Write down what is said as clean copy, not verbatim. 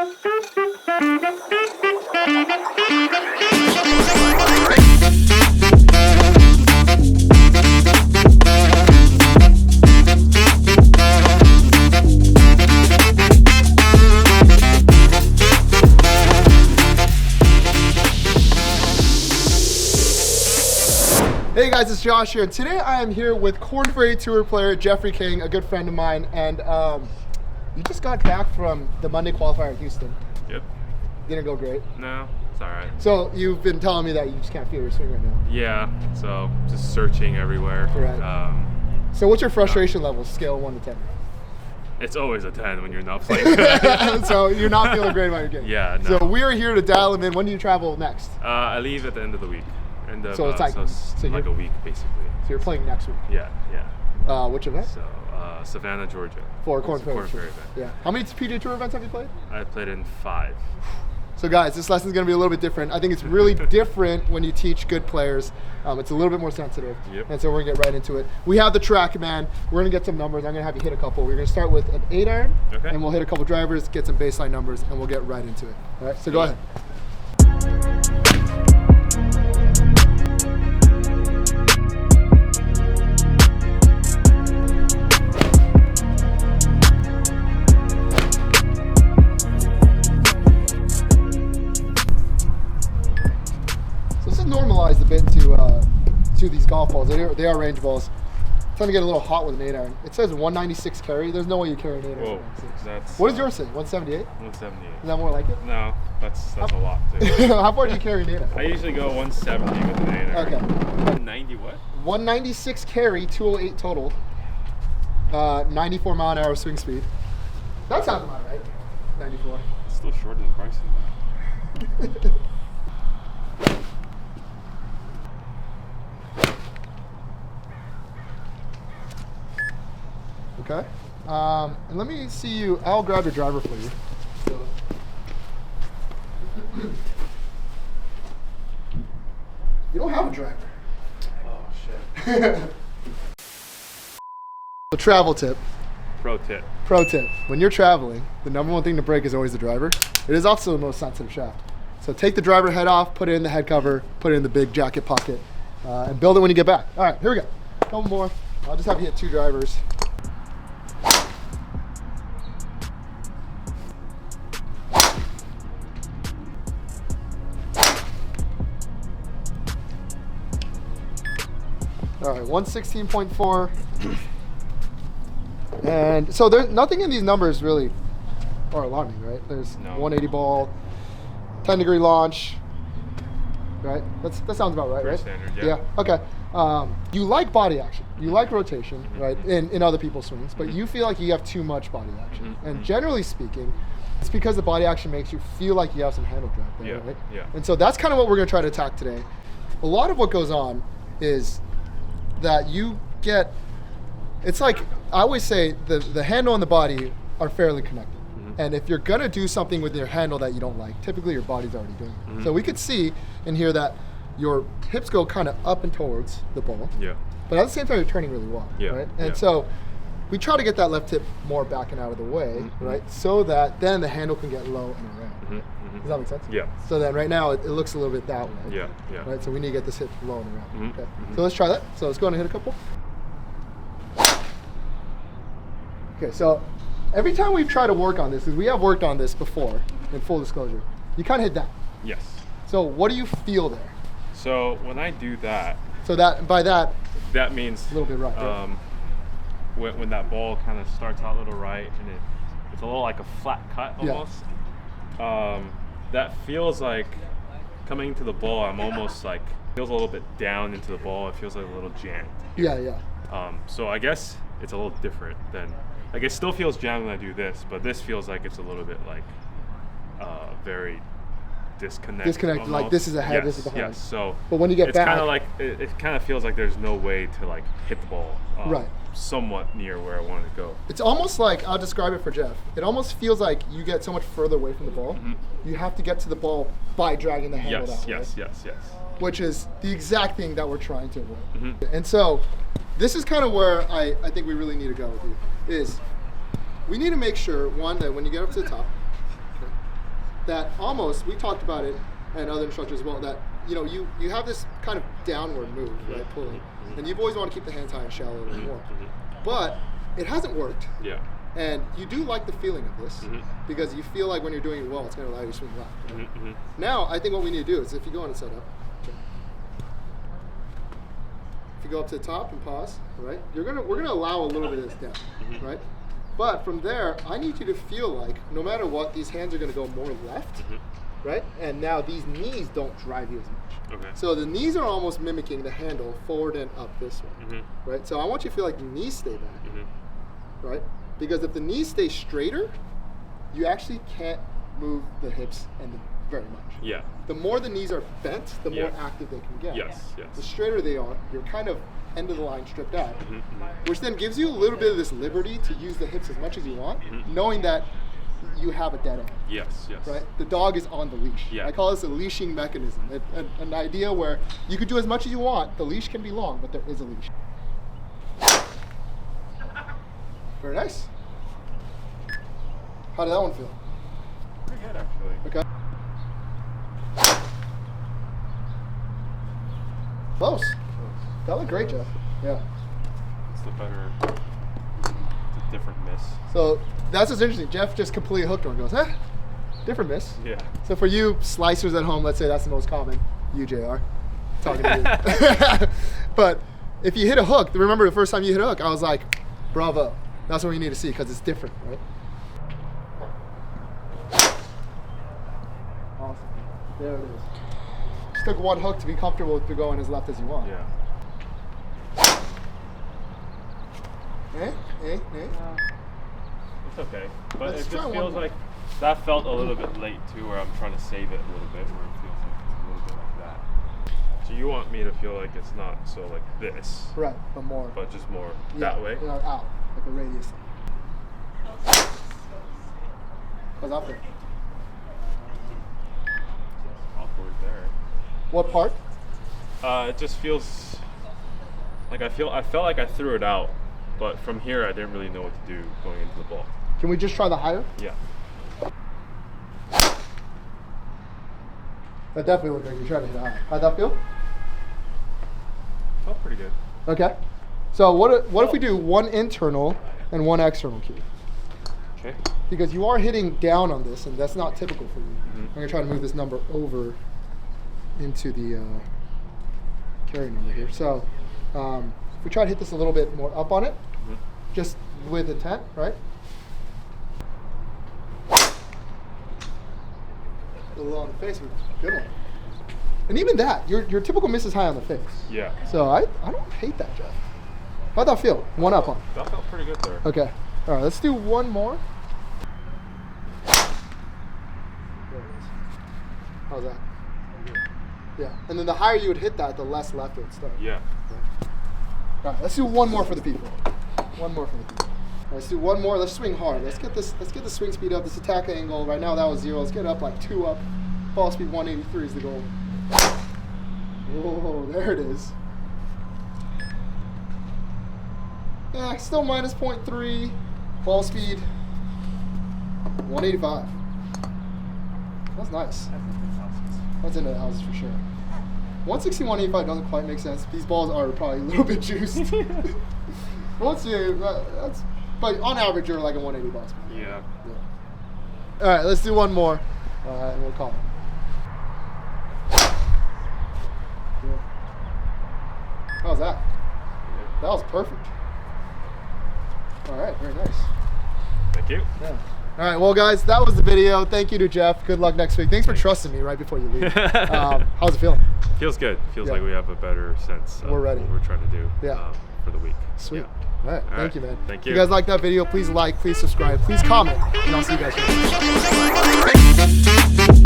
Hey guys, it's Josh here. Today I am here with Korn Ferry Tour player Jeffery Kang, a good friend of mine, and you just got back from the Monday qualifier in Houston. Yep. Didn't go great? No, it's alright. So you've been telling me that you just can't feel your swing right now. Yeah, so just searching everywhere. Right. So what's your frustration level, scale 1 to 10? It's always a 10 when you're not playing. So you're not feeling great about your game? Yeah, no. So we are here to dial them in. When do you travel next? I leave at the end of the week. So it's like, like a week, basically. So you're playing next week? Yeah. Which event? So, Savannah, Georgia. For Korn Ferry event. Yeah. How many PGA Tour events have you played? I played in 5. So guys, this lesson is going to be a little bit different. I think it's really different when you teach good players. It's a little bit more sensitive. Yep. And so we're going to get right into it. We have the track, man. We're going to get some numbers. I'm going to have you hit a couple. We're going to start with an 8-iron. Okay. And we'll hit a couple drivers, get some baseline numbers, and we'll get right into it. All right, so go ahead. Normalized a bit to these golf balls. They are range balls. Trying to get a little hot with an 8-iron. It says 196 carry. There's no way you carry an 8-iron. Whoa, that's, what does yours say? 178? 178. Is that more like it? No, that's a lot too. How far do you carry an 8-iron? I usually go 170 with an 8-iron. Okay. 190 what? 196 carry, 208 total. 94 mile an hour swing speed. That sounds about right. 94. It's still shorter than Bryson. Okay. And let me see you. I'll grab your driver for you. You don't have a driver. Oh, shit. The travel tip. Pro tip. Pro tip. When you're traveling, the number one thing to break is always the driver. It is also the most sensitive shaft. So take the driver head off, put it in the head cover, put it in the big jacket pocket, and build it when you get back. All right, here we go. Couple more. I'll just have you hit 2 drivers. All right, 116.4. And so there's nothing in these numbers really are alarming, right? There's 180 ball, 10-degree launch, right? That sounds about right, Pretty right? Standard, yeah. Okay. You like body action. You like rotation, right? In other people's swings, but you feel like you have too much body action. And generally speaking, it's because the body action makes you feel like you have some handle drag there, right? Yeah. And so that's kind of what we're going to try to attack today. A lot of what goes on is that you get, it's like, I always say the handle and the body are fairly connected. And if you're gonna do something with your handle that you don't like, typically your body's already doing it. So we could see in here that your hips go kind of up and towards the ball. Yeah. But at the same time, you're turning really well, Yeah. right? And so we try to get that left hip more back and out of the way, right? So that then the handle can get low and around. Does that make sense? Yeah. So then right now it looks a little bit that way. Yeah. Right, so we need to get this hip low and around. Okay. So let's try that. So let's go on and hit a couple. Okay, so every time we try to work on this, because we have worked on this before, in full disclosure, you kind of hit that. Yes. So what do you feel there? So when I do that. So that by that. That means a little bit right. When that ball kind of starts out a little right and it's a little like a flat cut almost. Yeah. That feels like coming into the ball. I'm almost like feels a little bit down into the ball. It feels like a little jammed. Yeah. So I guess it's a little different than. Like it still feels jammed when I do this, but this feels like it's a little bit like very disconnected. Almost. Like this is ahead, this is behind. Yes. So. But when you get back, it's kind of like it kind of feels like there's no way to like hit the ball. Right. Somewhat near where I want to go. It's almost like, I'll describe it for Jeff. It almost feels like you get so much further away from the ball. You have to get to the ball by dragging the handle out. Yes. Which is the exact thing that we're trying to avoid. And so this is kind of where I think we really need to go with you, is we need to make sure, one, that when you get up to the top, that almost, we talked about it and other instructors as well, that you have this kind of downward move, right, pulling, and you've always want to keep the hand tight and shallow a little more, but it hasn't worked. Yeah. And you do like the feeling of this because you feel like when you're doing it well, it's going to allow you to swing left. Right? Now, I think what we need to do is if you go on and set up, if you go up to the top and pause, right? We're gonna allow a little bit of this down, right? But from there, I need you to feel like no matter what, these hands are gonna go more left, right? And now these knees don't drive you as much. Okay. So the knees are almost mimicking the handle forward and up this way, right? So I want you to feel like the knees stay back, right? Because if the knees stay straighter, you actually can't move the hips and very much. Yeah. The more the knees are bent, the more active they can get. Yes. The straighter they are, you're kind of end of the line stripped out, which then gives you a little bit of this liberty to use the hips as much as you want, knowing that you have a dead end. Yes. Right? The dog is on the leash. Yeah. I call this a leashing mechanism. An idea where you could do as much as you want. The leash can be long, but there is a leash. Very nice. How did that one feel? Pretty good, actually. Okay. Close. That looked great, Jeff. Yeah. It's the better, it's a different miss. So that's what's interesting. Jeff just completely hooked one and goes, different miss. Yeah. So for you slicers at home, let's say that's the most common. You, JR. Talking to you. But if you hit a hook, remember the first time you hit a hook, I was like, bravo. That's what you need to see because it's different, right? Awesome. There it is. Just took one hook to be comfortable with going as left as you want. Yeah. It's okay. But Let's it try just one feels more. like that felt a little bit late too, where I'm trying to save it a little bit, where it feels like it's a little bit like that. So you want me to feel like it's not so like this. Right, but more. But just more that way? Out, like a radius. How's that feel? Awkward there. What part? It just feels like I felt like I threw it out, but from here I didn't really know what to do going into the ball. Can we just try the higher? Yeah. That definitely looked like you tried to hit high. How'd that feel? Felt pretty good. Okay. So what if we do one internal and one external key? Okay. Because you are hitting down on this, and that's not typical for you. I'm gonna try to move this number over into the carry number here. So if we try to hit this a little bit more up on it, just with intent, right? A little on the face, good one. And even that, your typical miss is high on the face. Yeah. So I don't hate that, Jeff. How'd that feel? One up on. That felt pretty good there. Okay. All right, let's do one more. There it is. How's that? Yeah. And then the higher you would hit that, the less left it would start. Yeah. All right, let's do one more for the people. One more for the people. All right, let's do one more. Let's swing hard. Let's get the swing speed up. This attack angle. Right now that was 0. Let's get it up like 2 up. Ball speed 183 is the goal. Whoa, there it is. Yeah, still minus 0.3. Ball speed 185. That's nice. That's into the houses for sure. 160, 185 doesn't quite make sense. These balls are probably a little bit juiced. Once you, but on average, you're like a 180 ball speed. Yeah. All right, let's do one more, and we'll call it. Yeah. How's that? That was perfect. All right, very nice. Thank you. Yeah. All right, well, guys, that was the video. Thank you to Jeff. Good luck next week. Thanks for trusting me right before you leave. How's it feeling? Feels good. Feels like we have a better sense of We're ready. what we're trying to do Yeah. For the week. Sweet. Yeah. All right. Thank you, man. Thank If you. you guys like that video, please like, please subscribe, please comment, and I'll see you guys soon.